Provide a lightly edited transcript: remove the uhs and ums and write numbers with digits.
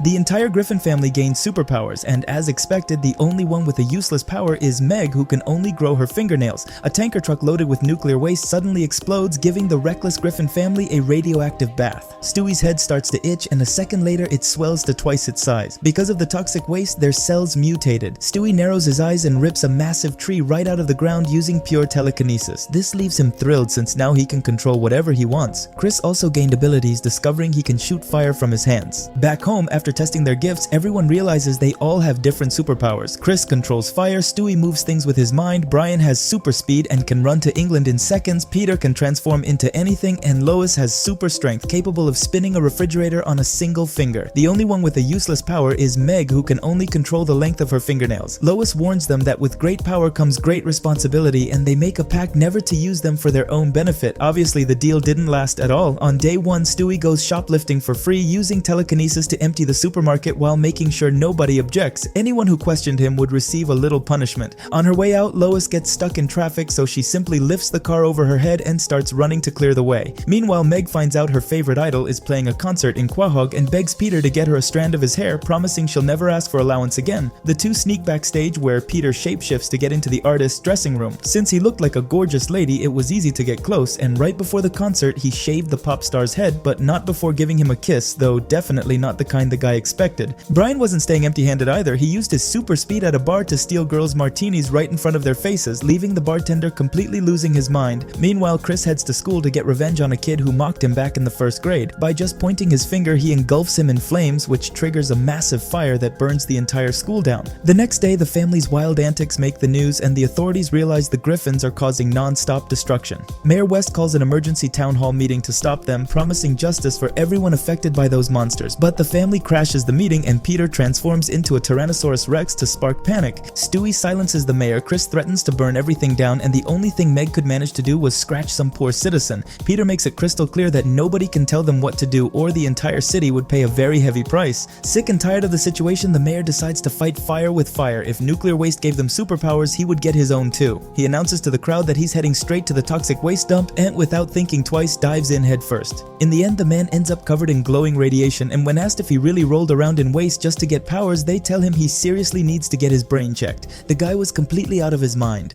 The entire Griffin family gains superpowers, and as expected, the only one with a useless power is Meg, who can only grow her fingernails. A tanker truck loaded with nuclear waste suddenly explodes, giving the reckless Griffin family a radioactive bath. Stewie's head starts to itch, and a second later it swells to twice its size. Because of the toxic waste, their cells mutated. Stewie narrows his eyes and rips a massive tree right out of the ground using pure telekinesis. This leaves him thrilled since now he can control whatever he wants. Chris also gained abilities, discovering he can shoot fire from his hands. Back home, after testing their gifts, everyone realizes they all have different superpowers. Chris controls fire, Stewie moves things with his mind, Brian has super speed and can run to England in seconds, Peter can transform into anything, and Lois has super strength, capable of spinning a refrigerator on a single finger. The only one with a useless power is Meg, who can only control the length of her fingernails. Lois warns them that with great power comes great responsibility, and they make a pact never to use them for their own benefit. Obviously, the deal didn't last at all. On day 1, Stewie goes shoplifting for free, using telekinesis to empty the supermarket while making sure nobody objects. Anyone who questioned him would receive a little punishment. On her way out, Lois gets stuck in traffic, so she simply lifts the car over her head and starts running to clear the way. Meanwhile, Meg finds out her favorite idol is playing a concert in Quahog and begs Peter to get her a strand of his hair, promising she'll never ask for allowance again. The two sneak backstage where Peter shapeshifts to get into the artist's dressing room. Since he looked like a gorgeous lady, it was easy to get close, and right before the concert, he shaved the pop star's head, but not before giving him a kiss, though definitely not the kind the guy expected. Brian wasn't staying empty-handed either. He used his super speed at a bar to steal girls' martinis right in front of their faces, leaving the bartender completely losing his mind. Meanwhile, Chris heads to school to get revenge on a kid who mocked him back in the first grade. By just pointing his finger, he engulfs him in flames, which triggers a massive fire that burns the entire school down. The next day, the family's wild antics make the news, and the authorities realize the Griffins are causing non-stop destruction. Mayor West calls an emergency town hall meeting to stop them, promising justice for everyone affected by those monsters. But the family crashes the meeting, and Peter transforms into a Tyrannosaurus Rex to spark panic. Stewie silences the mayor, Chris threatens to burn everything down, and the only thing Meg could manage to do was scratch some poor citizen. Peter makes it crystal clear that nobody can tell them what to do, or the entire city would pay a very heavy price. Sick and tired of the situation, the mayor decides to fight fire with fire. If nuclear waste gave them superpowers, he would get his own too. He announces to the crowd that he's heading straight to the toxic waste dump, and without thinking twice, dives in head first. In the end, the man ends up covered in glowing radiation, and when asked if he really rolled around in waste just to get powers, they tell him he seriously needs to get his brain checked. The guy was completely out of his mind.